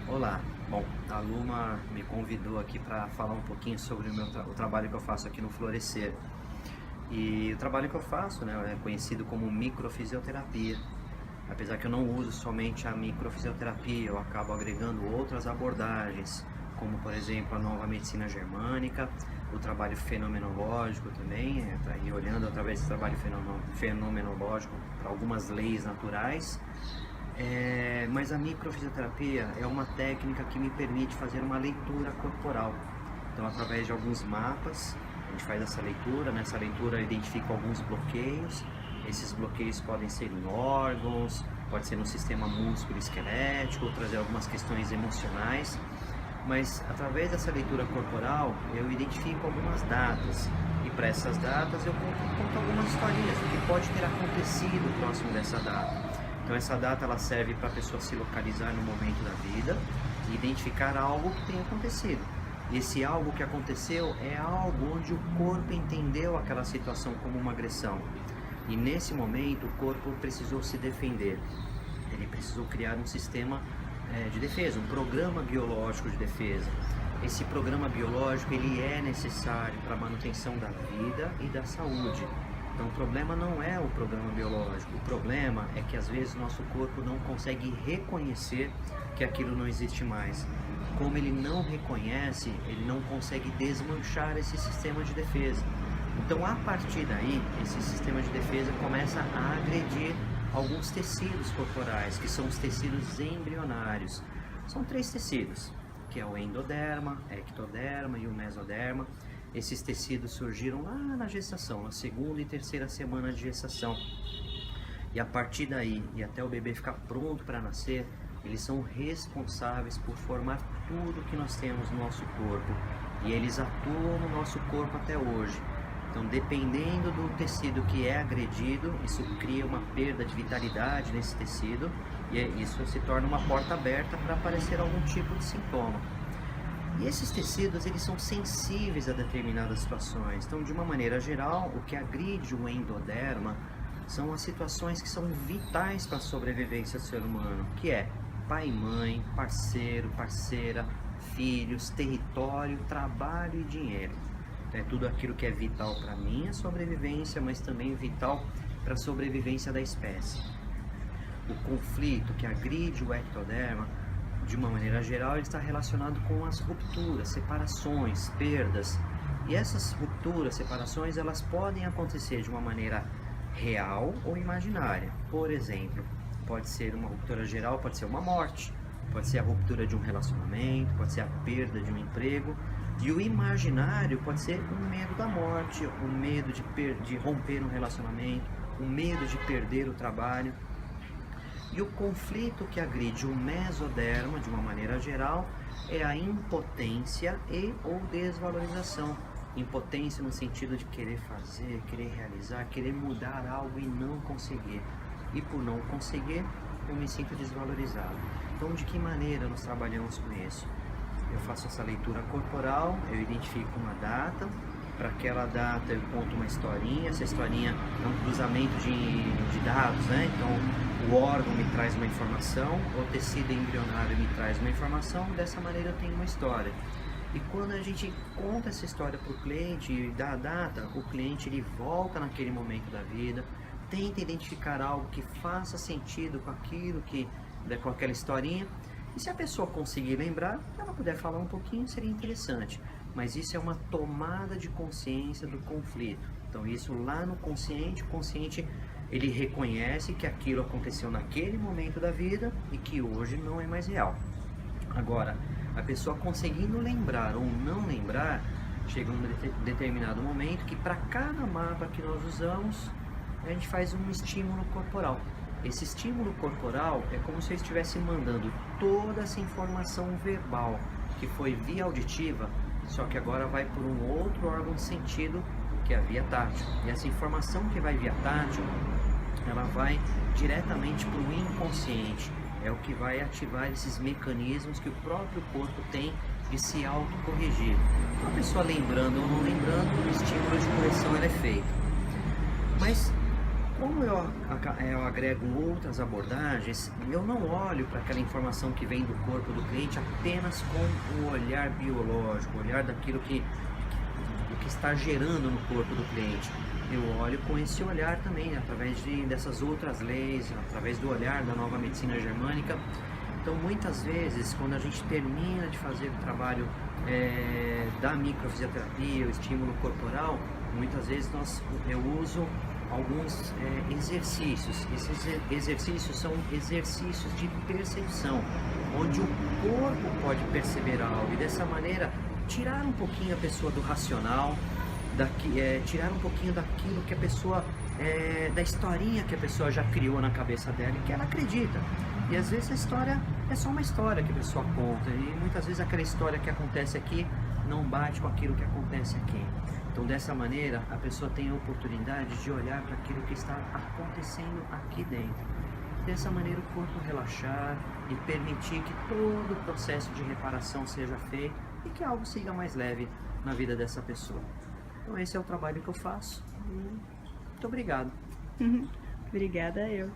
Olá, bom, a Luma me convidou aqui para falar um pouquinho sobre o trabalho que eu faço aqui no Florescer. E o trabalho que eu faço, né, é conhecido como microfisioterapia. Apesar que eu não uso somente a microfisioterapia, eu acabo agregando outras abordagens, como por exemplo a nova medicina germânica, o trabalho fenomenológico também, tá aí olhando através desse trabalho fenomenológico para algumas leis naturais. Mas a microfisioterapia é uma técnica que me permite fazer uma leitura corporal. Então, através de alguns mapas, a gente faz essa leitura. Nessa leitura, eu identifico alguns bloqueios. Esses bloqueios podem ser em órgãos, pode ser no sistema músculo-esquelético, trazer algumas questões emocionais. Mas, através dessa leitura corporal, eu identifico algumas datas. E para essas datas, eu conto algumas historinhas do que pode ter acontecido próximo dessa data. Então essa data ela serve para a pessoa se localizar no momento da vida e identificar algo que tem acontecido. E esse algo que aconteceu é algo onde o corpo entendeu aquela situação como uma agressão. E nesse momento o corpo precisou se defender. Ele precisou criar um sistema de defesa, um programa biológico de defesa. Esse programa biológico ele é necessário para a manutenção da vida e da saúde. Então o problema não é o programa biológico, o problema é que às vezes nosso corpo não consegue reconhecer que aquilo não existe mais. Como ele não reconhece, ele não consegue desmanchar esse sistema de defesa. Então a partir daí, esse sistema de defesa começa a agredir alguns tecidos corporais, que são os tecidos embrionários. São 3 tecidos, que é o endoderma, ectoderma e o mesoderma. Esses tecidos surgiram lá na gestação, na 2ª e 3ª semana de gestação. E a partir daí, e até o bebê ficar pronto para nascer, eles são responsáveis por formar tudo que nós temos no nosso corpo. E eles atuam no nosso corpo até hoje. Então, dependendo do tecido que é agredido, isso cria uma perda de vitalidade nesse tecido. E isso se torna uma porta aberta para aparecer algum tipo de sintoma. E esses tecidos, eles são sensíveis a determinadas situações. Então, de uma maneira geral, o que agride o endoderma são as situações que são vitais para a sobrevivência do ser humano, que é pai e mãe, parceiro, parceira, filhos, território, trabalho e dinheiro. Então, é tudo aquilo que é vital para a minha sobrevivência, mas também vital para a sobrevivência da espécie. O conflito que agride o ectoderma, de uma maneira geral, ele está relacionado com as rupturas, separações, perdas. E essas rupturas, separações, elas podem acontecer de uma maneira real ou imaginária. Por exemplo, pode ser uma ruptura geral, pode ser uma morte, pode ser a ruptura de um relacionamento, pode ser a perda de um emprego. E o imaginário pode ser o medo da morte, o medo de romper um relacionamento, o medo de perder o trabalho. E o conflito que agride o mesoderma, de uma maneira geral, é a impotência e ou desvalorização. Impotência no sentido de querer fazer, querer realizar, querer mudar algo e não conseguir. E por não conseguir, eu me sinto desvalorizado. Então, de que maneira nós trabalhamos com isso? Eu faço essa leitura corporal, eu identifico uma data. Para aquela data eu conto uma historinha, essa historinha é um cruzamento de dados, né? Então o órgão me traz uma informação, o tecido embrionário me traz uma informação, dessa maneira eu tenho uma história. E quando a gente conta essa história para o cliente e dá a data, o cliente ele volta naquele momento da vida, tenta identificar algo que faça sentido com aquilo, com aquela historinha. E se a pessoa conseguir lembrar, ela puder falar um pouquinho, seria interessante. Mas isso é uma tomada de consciência do conflito. Então isso lá no consciente, o consciente ele reconhece que aquilo aconteceu naquele momento da vida e que hoje não é mais real. Agora, a pessoa conseguindo lembrar ou não lembrar, chega um determinado momento que para cada mapa que nós usamos, a gente faz um estímulo corporal. Esse estímulo corporal é como se eu estivesse mandando toda essa informação verbal que foi via auditiva, só que agora vai por um outro órgão de sentido, que é a via tátil. E essa informação que vai via tátil, ela vai diretamente para o inconsciente. É o que vai ativar esses mecanismos que o próprio corpo tem de se autocorrigir. Então, a pessoa lembrando ou não lembrando, o estímulo de correção é feito. Mas Como eu agrego outras abordagens, eu não olho para aquela informação que vem do corpo do cliente apenas com o olhar biológico, o olhar daquilo que está gerando no corpo do cliente. Eu olho com esse olhar também, através dessas outras leis, através do olhar da nova medicina germânica. Então, muitas vezes, quando a gente termina de fazer o trabalho da microfisioterapia, o estímulo corporal, muitas vezes eu uso alguns exercícios. Esses exercícios são exercícios de percepção, onde o corpo pode perceber algo e dessa maneira tirar um pouquinho a pessoa do racional, tirar um pouquinho daquilo que a pessoa, da historinha que a pessoa já criou na cabeça dela e que ela acredita. E às vezes a história é só uma história que a pessoa conta e muitas vezes aquela história que acontece aqui não bate com aquilo que acontece aqui. Então dessa maneira a pessoa tem a oportunidade de olhar para aquilo que está acontecendo aqui dentro. Dessa maneira o corpo relaxar e permitir que todo o processo de reparação seja feito e que algo siga mais leve na vida dessa pessoa. Então esse é o trabalho que eu faço. Muito obrigado. Obrigada eu.